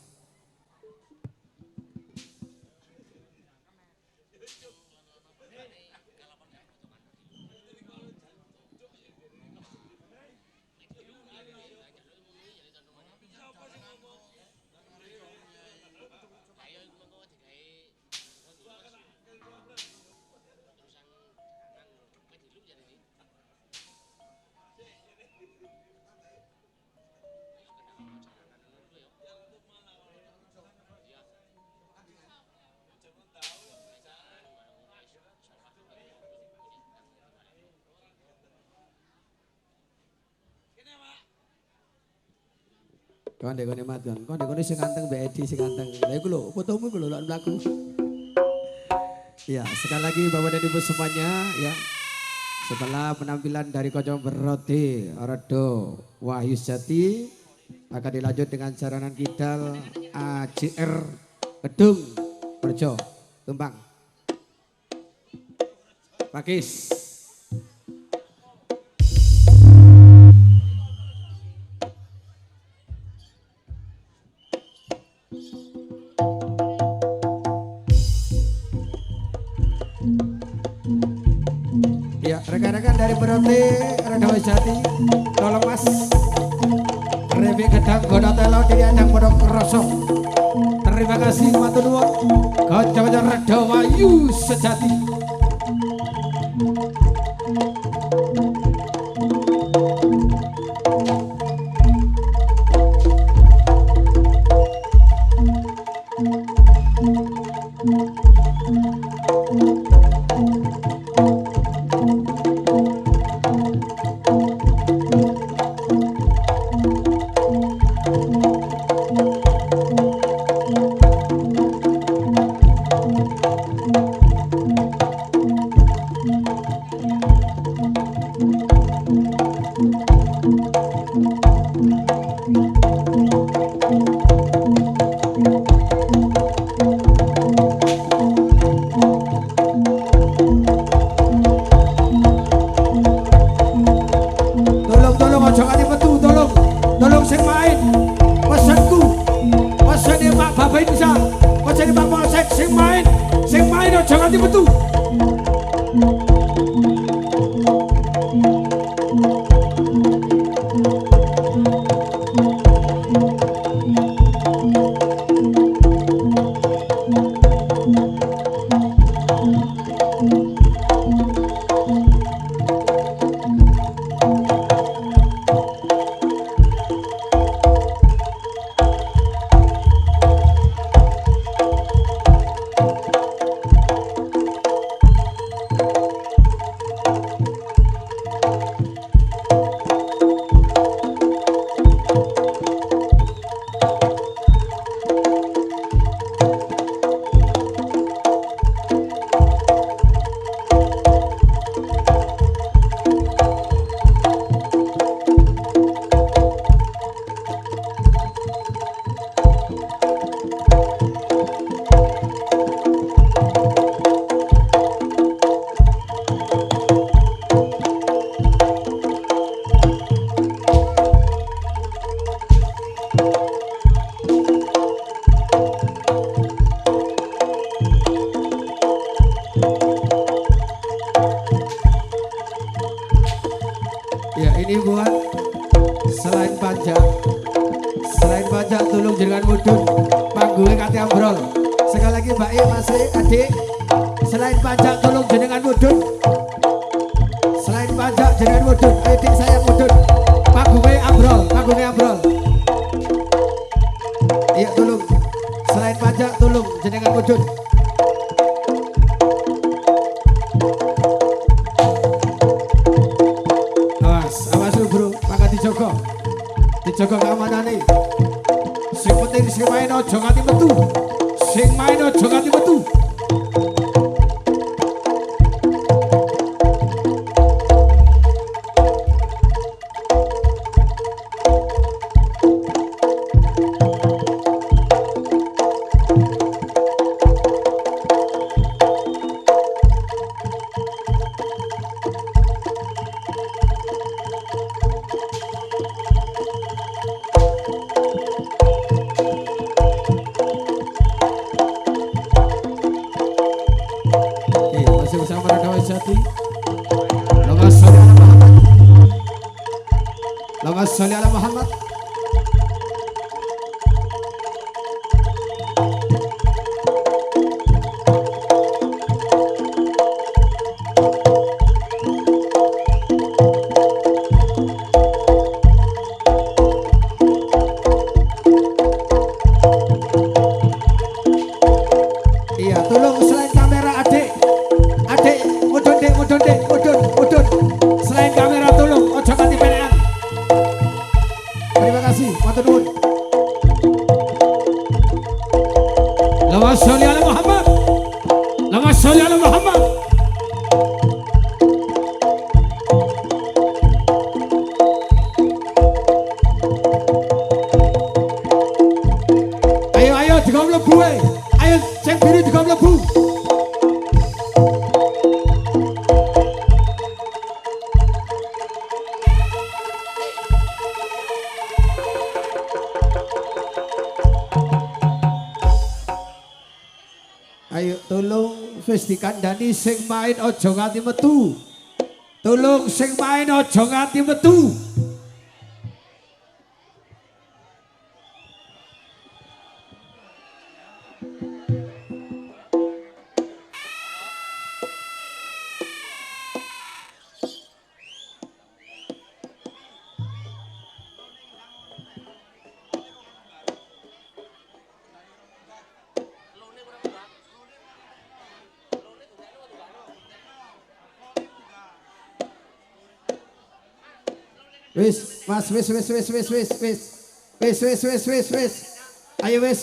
Konde-konde matur, konde-konde sing ganteng Mbak Edi sing ganteng. Lha iku lho, fotomu iku lho lak mlaku. Ya, sekali lagi Bapak dan Ibu semuanya ya. Setelah penampilan dari Kocok Beroti Ordo Wahyusjati akan dilanjut dengan jaranan kidal AJR Kedung Rejo Tumpang. Pakis. Ya, rekan-rekan dari Beroti Ordo Wahyusjati, tolong Mas. Revi gedang gono telo diri adang podok kerosok. Terima kasih matur nuwun. Kanca-kanca Ordo Wahyusjati. Tolong sing main pesanku, pesannya Pak Bapak Insa, pesannya Pak Polsek sing main ojo nganti metu. Ya ini buat selain pajak tolong jangan mudun panggungnya kati ambrol. Sekali lagi Mbak I, Mas I, adik, selain pajak tolong jenengan mudun. Selain pajak jenengan mudun, adik saya mudun. Panggungnya ambrol. Iya tolong, selain pajak tolong jenengan mudun. Awas bro, maka dijogo keamanan nih. Sing penting sing main aja nganti metu. Sing main aja nganti metu. Masih bersama Rada Wahyustiati. Allahumma sholli ala Muhammad. Allahumma sholli ala Muhammad. Iya, tolong selain kamera adik. Adik, mudun dek, mudun dek, mudun, mudun. Selain kamera tolong, ojo ganti penean. Terima kasih, matur nuwun. Allahumma sholli ala Muhammad. Allahumma sholli ala Muhammad. Ayo, ayo, digawe mlebu ae. Ayo, sing biru digawe mlebu. Ayo tolong wis dikandani sing main aja nganti metu. Tolong sing main aja nganti metu. Wis, Mas, wis. Ayo wis.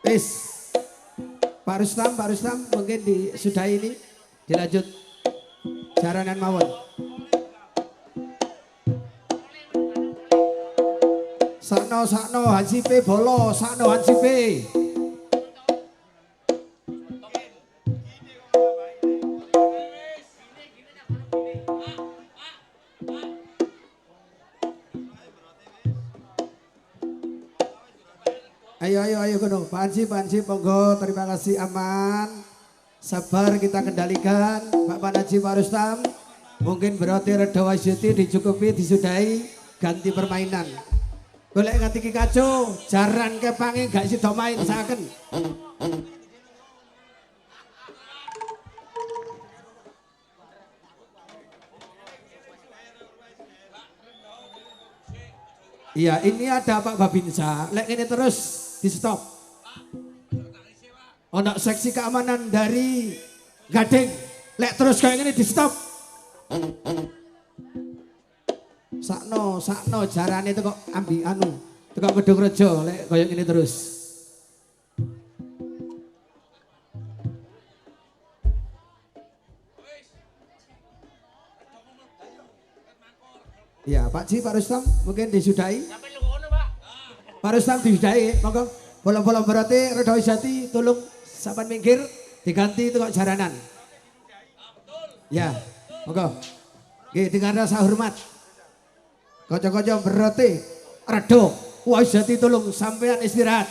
Wis. Pak Rustam mungkin disudahi ini dilanjut jaranan mawon. Sakno Hansipe bolo, sakno Hansipe. Ayo kono. Pak Hansi, monggo, terima kasih aman. Sabar kita kendalikan. Pak Panaji, Pak Rustam. Mungkin berarti Rada Wahyustiati dicukupi, disudahi, ganti permainan. Golek ganti ki kaco, jaran kepange gak sida main saken. Iya, ini ada Pak Babinsa. Lek ini terus di stop. Ono seksi keamanan dari Gading. Lek terus kayak gini di stop. Sakno jarane itu kok ambi anu. Teko Gedung Rejo lek kayak gini terus. Ya, Pak Ji, Pak Rustam mungkin disudahi. Pak Rustam disudahi, monggo. Bolong-bolong berarti Rada Wahyustiati tolong saban minggir diganti itu kok jaranan. Ya, monggo. Nggih, dengan rasa hormat. Kocok-kocok berarti Rada Wahyustiati tolong sampean istirahat.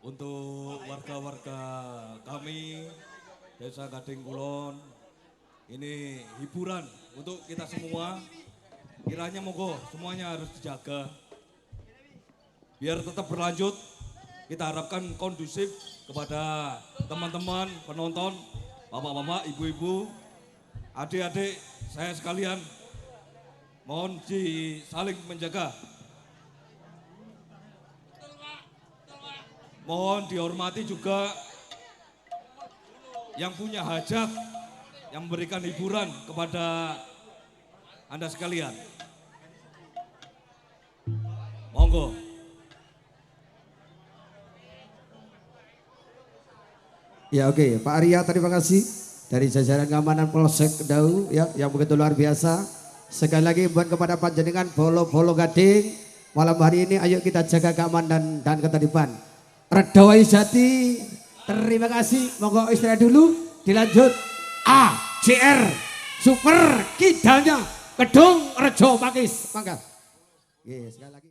Untuk warga-warga kami Desa Gading Kulon, ini hiburan untuk kita semua. Kiranya monggo semuanya harus dijaga biar tetap berlanjut. Kita harapkan kondusif kepada teman-teman penonton, bapak-bapak, ibu-ibu, adik-adik saya sekalian. Mohon saling menjaga. Mohon dihormati juga yang punya hajat, yang memberikan hiburan kepada Anda sekalian. Monggo. Ya oke, Pak Arya terima kasih dari jajaran keamanan Polsek Kendau ya yang begitu luar biasa. Sekali lagi buat kepada panjenengan Bolo Gading malam hari ini ayo kita jaga keamanan dan ketertiban. Redo Wayu Jati terima kasih. Monggo istirahat dulu dilanjut AJR Super Kidalnya Kedung Rejo Pakis. Mangga. Sekali lagi.